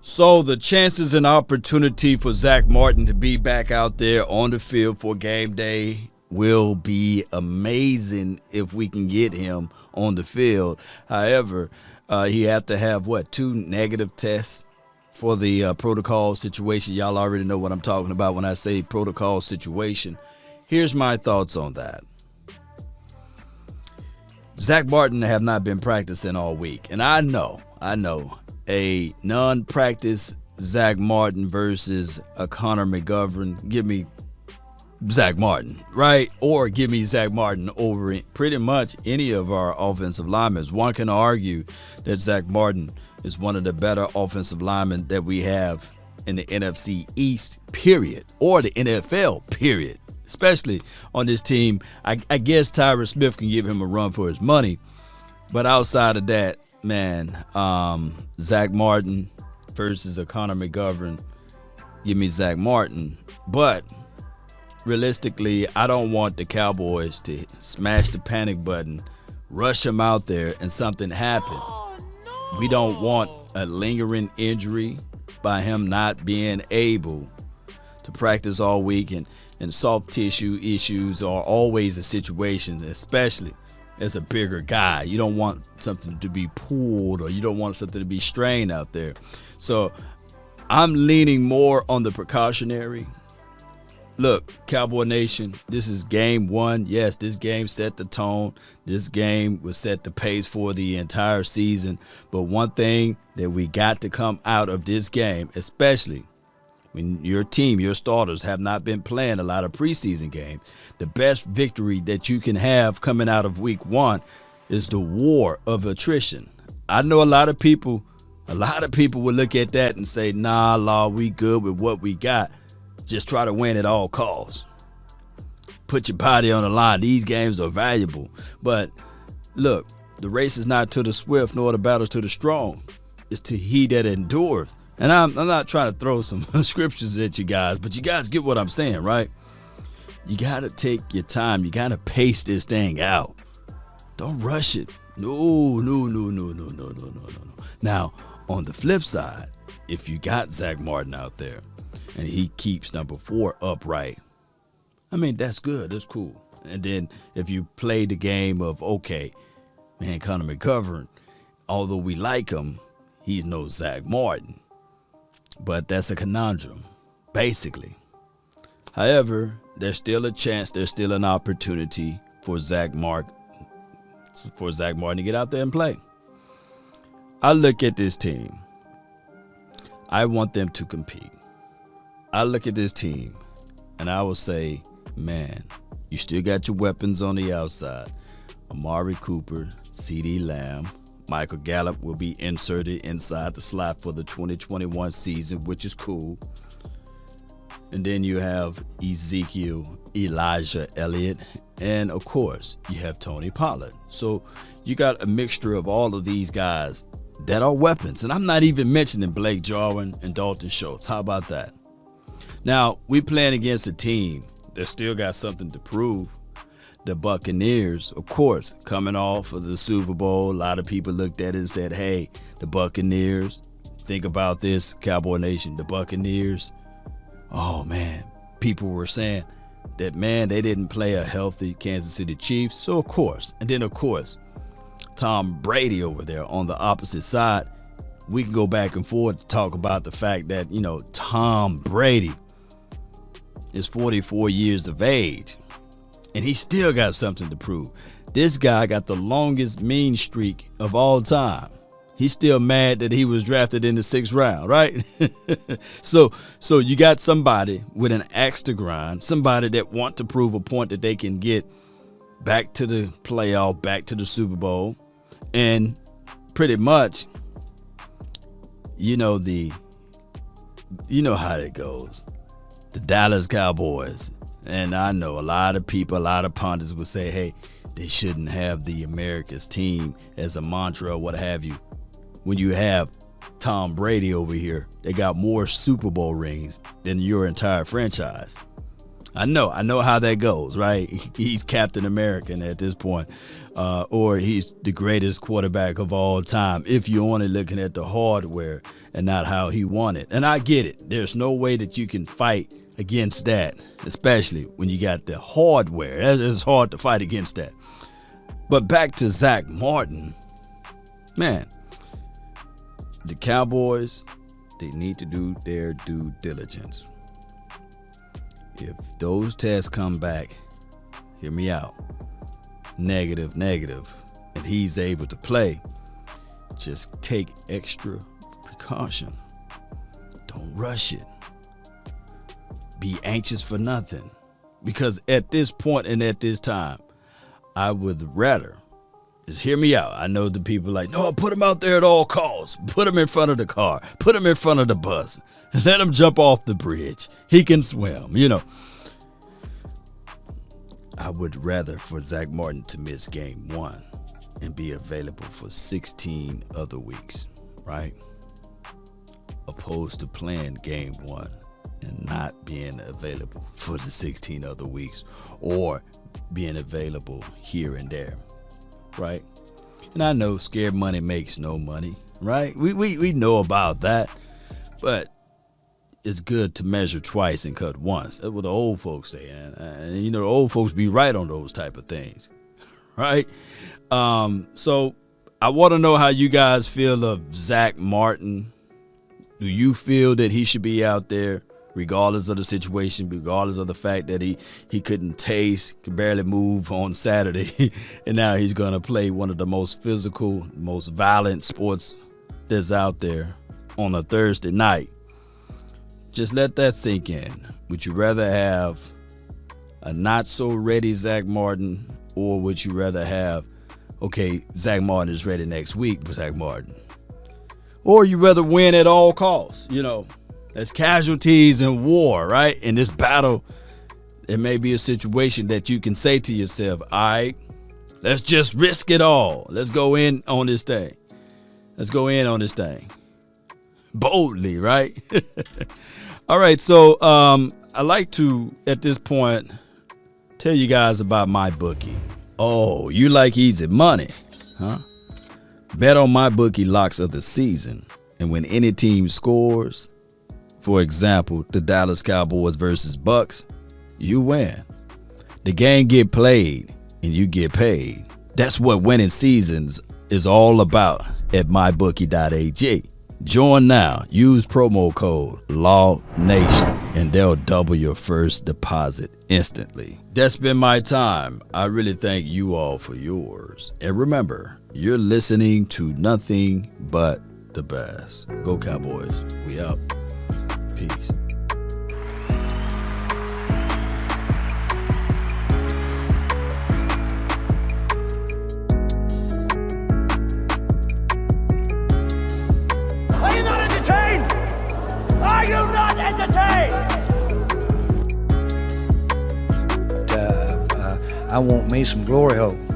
So the chances and opportunity for Zack Martin to be back out there on the field for game day will be amazing if we can get him on the field. However, he have to have, 2 negative tests for the protocol situation. Y'all already know what I'm talking about when I say protocol situation. Here's my thoughts on that. Zack Martin have not been practicing all week. And I know, a non-practice Zack Martin versus a Connor McGovern. Give me Zack Martin, right? Or give me Zack Martin over pretty much any of our offensive linemen. One can argue that Zack Martin is one of the better offensive linemen that we have in the NFC East, period, or the NFL, period. Especially on this team. I guess Tyron Smith can give him a run for his money. But outside of that, man, Zack Martin versus a Connor McGovern, give me Zack Martin. But realistically, I don't want the Cowboys to smash the panic button, rush him out there, and something happen. Oh, no. We don't want a lingering injury by him not being able to practice all week, and soft tissue issues are always a situation, especially as a bigger guy. You don't want something to be pulled, or you don't want something to be strained out there. So I'm leaning more on the precautionary. Look, Cowboy Nation, this is game 1. Yes, this game set the tone. This game will set the pace for the entire season. But one thing that we got to come out of this game, especially when your team, your starters, have not been playing a lot of preseason games, the best victory that you can have coming out of week 1 is the war of attrition. I know a lot of people will look at that and say, nah, Law, we good with what we got. Just try to win at all costs. Put your body on the line. These games are valuable. But look, the race is not to the swift, nor the battle to the strong. It's to he that endureth. And I'm not trying to throw some scriptures at you guys, but you guys get what I'm saying, right? You got to take your time. You got to pace this thing out. Don't rush it. No. Now, on the flip side, if you got Zack Martin out there and he keeps number 4 upright, I mean, that's good. That's cool. And then if you play the game of, okay, man, Connor McGovern, although we like him, he's no Zack Martin. But that's a conundrum, basically. However, there's still a chance, there's still an opportunity for Zack Martin to get out there and play. I look at this team. I want them to compete. I look at this team, and I will say, man, you still got your weapons on the outside. Amari Cooper, CeeDee Lamb, Michael Gallup will be inserted inside the slot for the 2021 season, which is cool. And then you have Ezekiel, Elijah Elliott, and of course, you have Tony Pollard. So you got a mixture of all of these guys that are weapons. And I'm not even mentioning Blake Jarwin and Dalton Schultz. How about that? Now, we playing against a team that still got something to prove. The Buccaneers, of course, coming off of the Super Bowl. A lot of people looked at it and said, hey, the Buccaneers, think about this, Cowboy Nation, the Buccaneers. Oh, man, people were saying that, man, they didn't play a healthy Kansas City Chiefs. So, of course, and then, of course, Tom Brady over there on the opposite side. We can go back and forth to talk about the fact that, Tom Brady is 44 years of age. And he still got something to prove. This guy got the longest mean streak of all time. He's still mad that he was drafted in the 6th round, right? So you got somebody with an axe to grind, somebody that want to prove a point that they can get back to the playoff, back to the Super Bowl. And pretty much, you know how it goes. The Dallas Cowboys. And I know a lot of people, a lot of pundits would say, hey, they shouldn't have the America's team as a mantra or what have you. When you have Tom Brady over here, they got more Super Bowl rings than your entire franchise. I know how that goes, right? He's Captain American at this point, or he's the greatest quarterback of all time if you're only looking at the hardware and not how he won it. And I get it. There's no way that you can fight against that, especially when you got the hardware. It's hard to fight against that. But back to Zack Martin, man, the Cowboys, they need to do their due diligence. If those tests come back, hear me out, negative, and he's able to play, just take extra precaution. Don't rush it. Be anxious for nothing. Because at this point and at this time, I would rather, just hear me out. I know the people are like, no, put him out there at all costs. Put him in front of the car. Put him in front of the bus. Let him jump off the bridge. He can swim, I would rather for Zack Martin to miss game 1 and be available for 16 other weeks, right? Opposed to playing game 1 and not being available for the 16 other weeks, or being available here and there, right? And I know scared money makes no money, right? We know about that, but it's good to measure twice and cut once. That's what the old folks say, and the old folks be right on those type of things, right? So I want to know how you guys feel of Zack Martin. Do you feel that he should be out there regardless of the situation, regardless of the fact that he couldn't taste, could barrely move on Saturday, and now he's going to play one of the most physical, most violent sports that's out there on a Thursday night? Just let that sink in. Would you rather have a not-so-ready Zack Martin, or would you rather have, okay, Zack Martin is ready next week for Zack Martin? Or you rather win at all costs? There's casualties in war, right? In this battle, it may be a situation that you can say to yourself, all right, let's just risk it all. Let's go in on this thing. Boldly, right? All right, so I like to, at this point, tell you guys about MyBookie. Oh, you like easy money, huh? Bet on MyBookie locks of the season. And when any team scores, for example, the Dallas Cowboys versus Bucks, you win. The game get played and you get paid. That's what winning seasons is all about at mybookie.ag. Join now. Use promo code LAWNATION and they'll double your first deposit instantly. That's been my time. I really thank you all for yours. And remember, you're listening to nothing but the best. Go Cowboys. We out. Peace. Are you not entertained? Are you not entertained? I want me some glory hole.